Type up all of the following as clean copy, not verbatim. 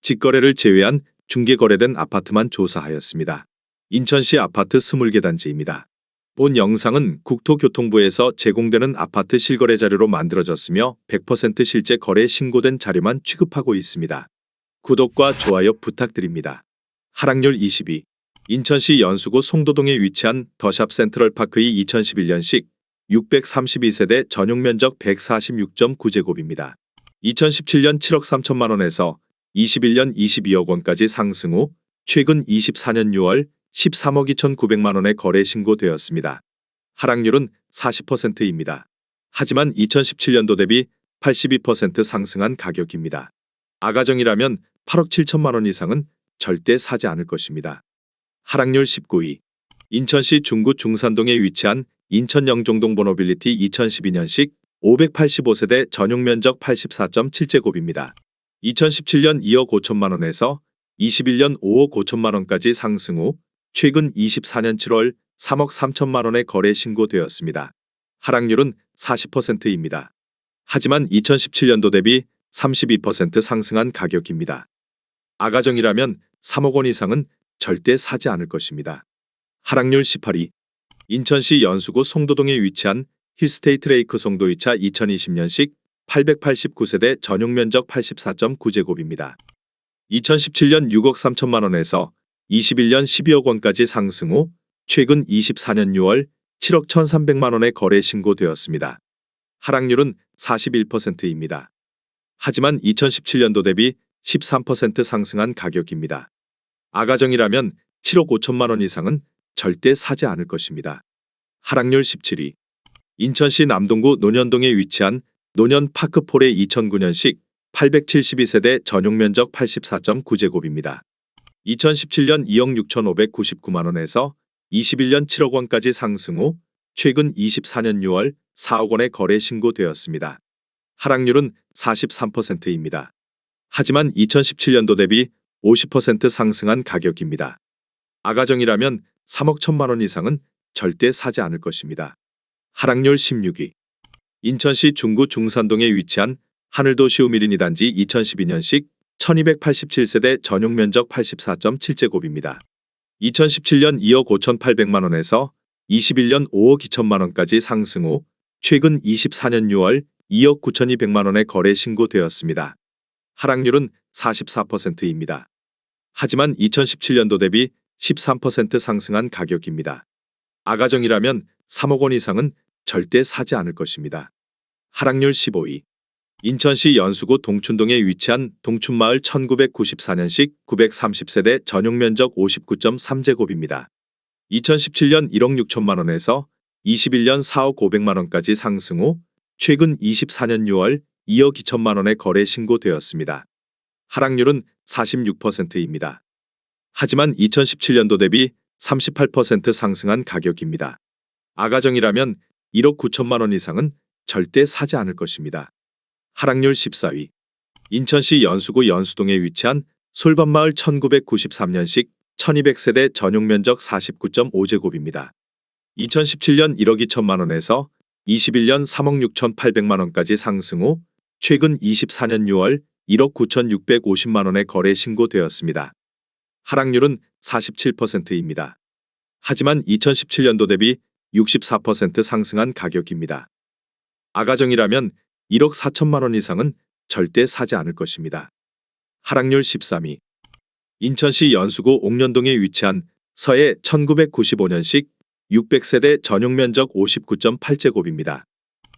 직거래를 제외한 중개거래된 아파트만 조사하였습니다. 인천시 아파트 20개 단지입니다. 본 영상은 국토교통부에서 제공되는 아파트 실거래 자료로 만들어졌으며 100% 실제 거래 신고된 자료만 취급하고 있습니다. 구독과 좋아요 부탁드립니다. 하락률 22. 인천시 연수구 송도동에 위치한 더샵 센트럴파크의 2011년식 632세대 전용면적 146.9제곱입니다. 2017년 7억 3천만 원에서 21년 22억 원까지 상승 후 최근 24년 6월 13억 2,900만 원에 거래 신고되었습니다. 하락률은 40%입니다. 하지만 2017년도 대비 82% 상승한 가격입니다. 아가정이라면 8억 7천만 원 이상은 절대 사지 않을 것입니다. 하락률 19위. 인천시 중구 중산동에 위치한 인천 영종동 보노빌리티 2012년식 585세대 전용면적 84.7제곱입니다. 2017년 2억 5천만 원에서 21년 5억 5천만 원까지 상승 후 최근 24년 7월 3억 3천만 원에 거래 신고되었습니다. 하락률은 40%입니다. 하지만 2017년도 대비 32% 상승한 가격입니다. 아가정이라면 3억 원 이상은 절대 사지 않을 것입니다. 하락률 18위. 인천시 연수구 송도동에 위치한 힐스테이트 레이크 송도 2차 2020년식 889세대 전용면적 84.9제곱입니다. 2017년 6억 3천만 원에서 21년 12억 원까지 상승 후 최근 24년 6월 7억 1,300만 원에 거래 신고되었습니다. 하락률은 41%입니다. 하지만 2017년도 대비 13% 상승한 가격입니다. 아가정이라면 7억 5천만 원 이상은 절대 사지 않을 것입니다. 하락률 17위. 인천시 남동구 논현동에 위치한 논현파크폴의 2009년식 872세대 전용면적 84.9제곱입니다. 2017년 2억 6,599만 원에서 21년 7억 원까지 상승 후 최근 24년 6월 4억 원에 거래 신고되었습니다. 하락률은 43%입니다. 하지만 2017년도 대비 50% 상승한 가격입니다. 아가정이라면 3억 1천만 원 이상은 절대 사지 않을 것입니다. 하락률 16위. 인천시 중구 중산동에 위치한 하늘도시우미리니 단지 2012년식 1287세대 전용면적 84.7제곱입니다. 2017년 2억 5,800만 원에서 21년 5억 2천만 원까지 상승 후 최근 24년 6월 2억 9,200만 원에 거래 신고되었습니다. 하락률은 44%입니다. 하지만 2017년도 대비 13% 상승한 가격입니다. 아가정이라면 3억 원 이상은 절대 사지 않을 것입니다. 하락률 15위. 인천시 연수구 동춘동에 위치한 동춘마을 1994년식 930세대 전용면적 59.3제곱입니다. 2017년 1억 6천만 원에서 21년 4억 500만 원까지 상승 후 최근 24년 6월 2억 2천만 원에 거래 신고되었습니다. 하락률은 46%입니다. 하지만 2017년도 대비 38% 상승한 가격입니다. 아가정이라면 1억 9천만 원 이상은 절대 사지 않을 것입니다. 하락률 14위. 인천시 연수구 연수동에 위치한 솔밭마을 1993년식 1200세대 전용면적 49.5제곱입니다. 2017년 1억 2천만 원에서 21년 3억 6,800만 원까지 상승 후 최근 24년 6월 1억 9,650만 원에 거래 신고되었습니다. 하락률은 47%입니다. 하지만 2017년도 대비 64% 상승한 가격입니다. 아가정이라면 1억 4천만 원 이상은 절대 사지 않을 것입니다. 하락률 13위. 인천시 연수구 옥년동에 위치한 서해 1995년식 600세대 전용면적 59.8제곱입니다.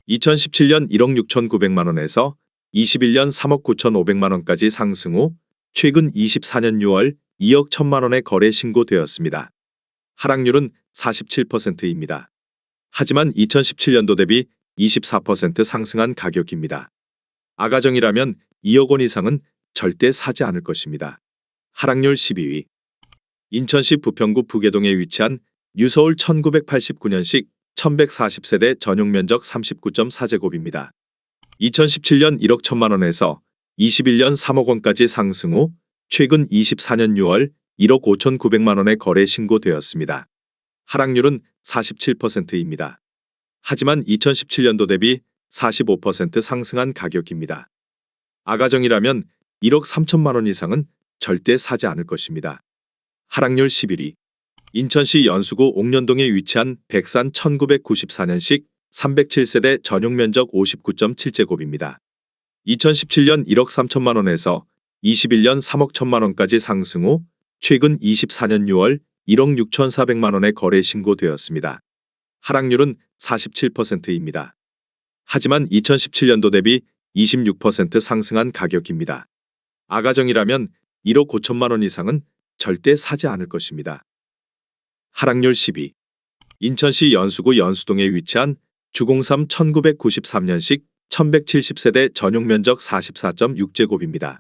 2017년 1억 6,900만 원에서 21년 3억 9,500만 원까지 상승 후 최근 24년 6월 2억 1천만 원에 거래 신고되었습니다. 하락률은 47%입니다. 하지만 2017년도 대비 24% 상승한 가격입니다. 아가정이라면 2억 원 이상은 절대 사지 않을 것입니다. 하락률 12위. 인천시 부평구 부계동에 위치한 유서울 1989년식 1140세대 전용면적 39.4제곱입니다. 2017년 1억 1천만 원에서 21년 3억 원까지 상승 후 최근 24년 6월 1억 5,900만 원에 거래 신고되었습니다. 하락률은 47%입니다. 하지만 2017년도 대비 45% 상승한 가격입니다. 아가정이라면 1억 3천만 원 이상은 절대 사지 않을 것입니다. 하락률 11위. 인천시 연수구 옥년동에 위치한 백산 1994년식 307세대 전용 면적 59.7제곱입니다. 2017년 1억 3천만 원에서 21년 3억 1천만 원까지 상승 후 최근 24년 6월 1억 6,400만 원에 거래 신고되었습니다. 하락률은 47%입니다. 하지만 2017년도 대비 26% 상승한 가격입니다. 아가정이라면 1억 5천만 원 이상은 절대 사지 않을 것입니다. 하락률 12. 인천시 연수구 연수동에 위치한 주공삼 1993년식 1170세대 전용 면적 44.6제곱입니다.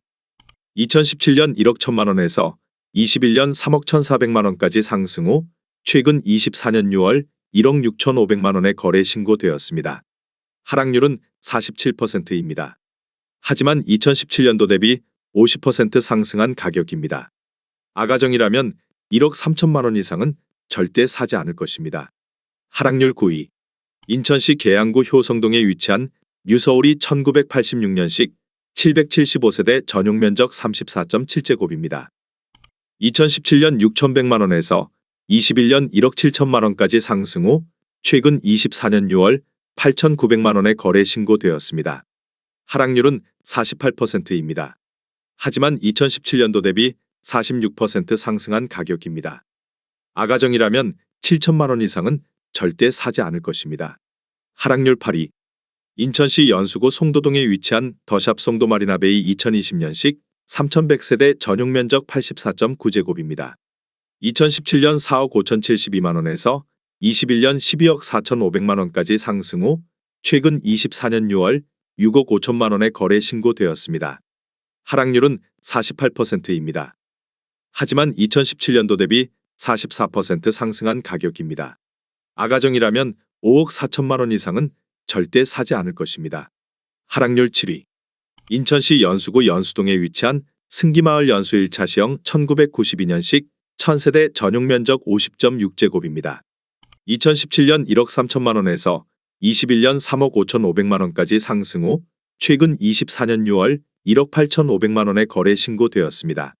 2017년 1억 1천만 원에서 21년 3억 1,400만 원까지 상승 후 최근 24년 6월 1억 6,500만 원에 거래 신고되었습니다. 하락률은 47%입니다. 하지만 2017년도 대비 50% 상승한 가격입니다. 아가정이라면 1억 3천만 원 이상은 절대 사지 않을 것입니다. 하락률 9위. 인천시 계양구 효성동에 위치한 뉴서울이 1986년식 775세대 전용 면적 34.7제곱입니다. 2017년 6,100만 원에서 21년 1억 7천만 원까지 상승 후 최근 24년 6월 8,900만 원에 거래 신고되었습니다. 하락률은 48%입니다. 하지만 2017년도 대비 46% 상승한 가격입니다. 아가정이라면 7천만 원 이상은 절대 사지 않을 것입니다. 하락률 8위. 인천시 연수구 송도동에 위치한 더샵 송도 마리나베이 2020년식 3,100세대 전용 면적 84.9제곱입니다. 2017년 4억 5,072만 원에서 21년 12억 4,500만 원까지 상승 후 최근 24년 6월 6억 5천만 원에 거래 신고되었습니다. 하락률은 48%입니다. 하지만 2017년도 대비 44% 상승한 가격입니다. 아가정이라면 5억 4천만 원 이상은 절대 사지 않을 것입니다. 하락률 7위. 인천시 연수구 연수동에 위치한 승기마을 연수 1차시형 1992년식 1000세대 전용 면적 50.6제곱입니다. 2017년 1억 3천만 원에서 21년 3억 5,500만 원까지 상승 후 최근 24년 6월 1억 8,500만 원에 거래 신고되었습니다.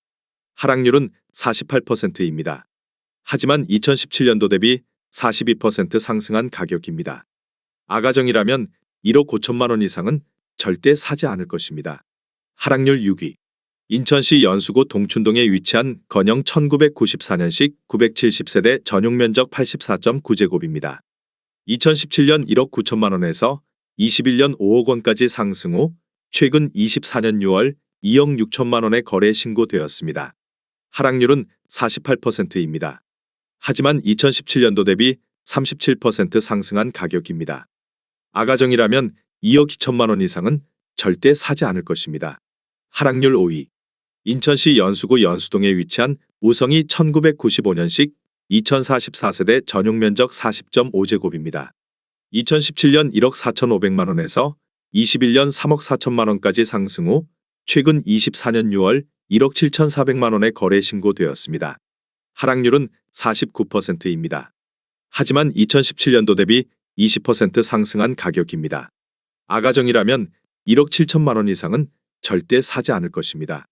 하락률은 48%입니다. 하지만 2017년도 대비 42% 상승한 가격입니다. 아가정이라면 1억 5천만 원 이상은 절대 사지 않을 것입니다. 하락률 6위. 인천시 연수구 동춘동에 위치한 건영 1994년식 970세대 전용 면적 84.9제곱입니다. 2017년 1억 9천만 원에서 21년 5억 원까지 상승 후 최근 24년 6월 2억 6천만 원에 거래 신고되었습니다. 하락률은 48%입니다. 하지만 2017년도 대비 37% 상승한 가격입니다. 아가정이라면 2억 2천만 원 이상은 절대 사지 않을 것입니다. 하락률 5위. 인천시 연수구 연수동에 위치한 우성이 1995년식 2044세대 전용 면적 40.5제곱입니다. 2017년 1억 4,500만 원에서 21년 3억 4천만 원까지 상승 후 최근 24년 6월 1억 7,400만 원에 거래 신고되었습니다. 하락률은 49%입니다. 하지만 2017년도 대비 20% 상승한 가격입니다. 아가정이라면 1억 7천만 원 이상은 절대 사지 않을 것입니다.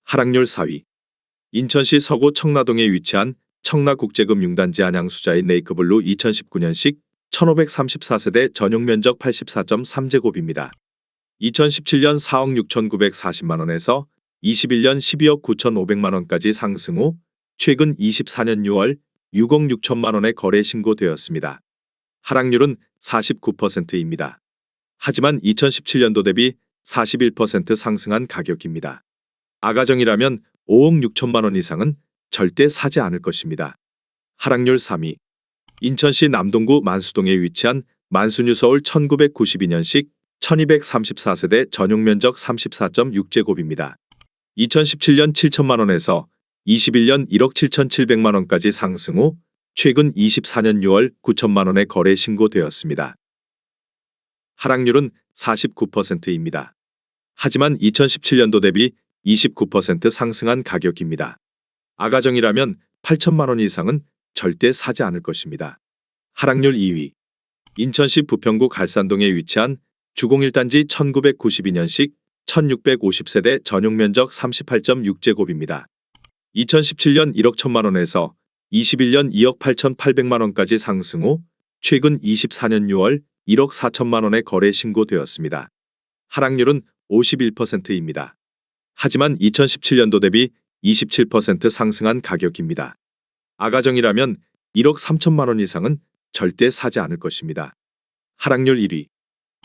하락률 4위. 인천시 서구 청라동에 위치한 청라국제금융단지 안양수자인 네이크블루 2019년식 1534세대 전용 면적 84.3제곱입니다. 2017년 4억 6,940만 원에서 21년 12억 9,500만 원까지 상승 후 최근 24년 6월 6억 6천만 원에 거래 신고되었습니다. 하락률은 49%입니다. 하지만 2017년도 대비 41% 상승한 가격입니다. 아가정이라면 5억 6천만 원 이상은 절대 사지 않을 것입니다. 하락률 3위. 인천시 남동구 만수동에 위치한 만수뉴서울 1992년식 1234세대 전용 면적 34.6제곱입니다. 2017년 7천만 원에서 21년 1억 7,700만 원까지 상승 후 최근 24년 6월 9천만 원에 거래 신고되었습니다. 하락률은 49%입니다. 하지만 2017년도 대비 29% 상승한 가격입니다. 아가정이라면 8천만 원 이상은 절대 사지 않을 것입니다. 하락률 2위. 인천시 부평구 갈산동에 위치한 주공1단지 1992년식 1650세대 전용 면적 38.6제곱입니다. 2017년 1억 1천만 원에서 21년 2억 8,800만 원까지 상승 후 최근 24년 6월 1억 4천만 원의 거래 신고되었습니다. 하락률은 51%입니다. 하지만 2017년도 대비 27% 상승한 가격입니다. 아가정이라면 1억 3천만 원 이상은 절대 사지 않을 것입니다. 하락률 1위.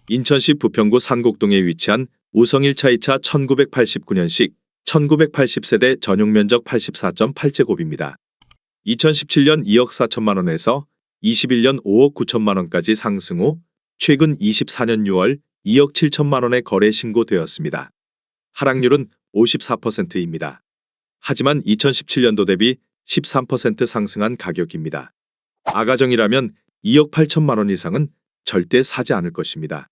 인천시 부평구 산곡동에 위치한 우성 1차 2차 1989년식 1980세대 전용 면적 84.8제곱입니다. 2017년 2억 4천만 원에서 21년 5억 9천만 원까지 상승 후 최근 24년 6월 2억 7천만 원의 거래 신고되었습니다. 하락률은 54%입니다. 하지만 2017년도 대비 13% 상승한 가격입니다. 아가정이라면 2억 8천만 원 이상은 절대 사지 않을 것입니다.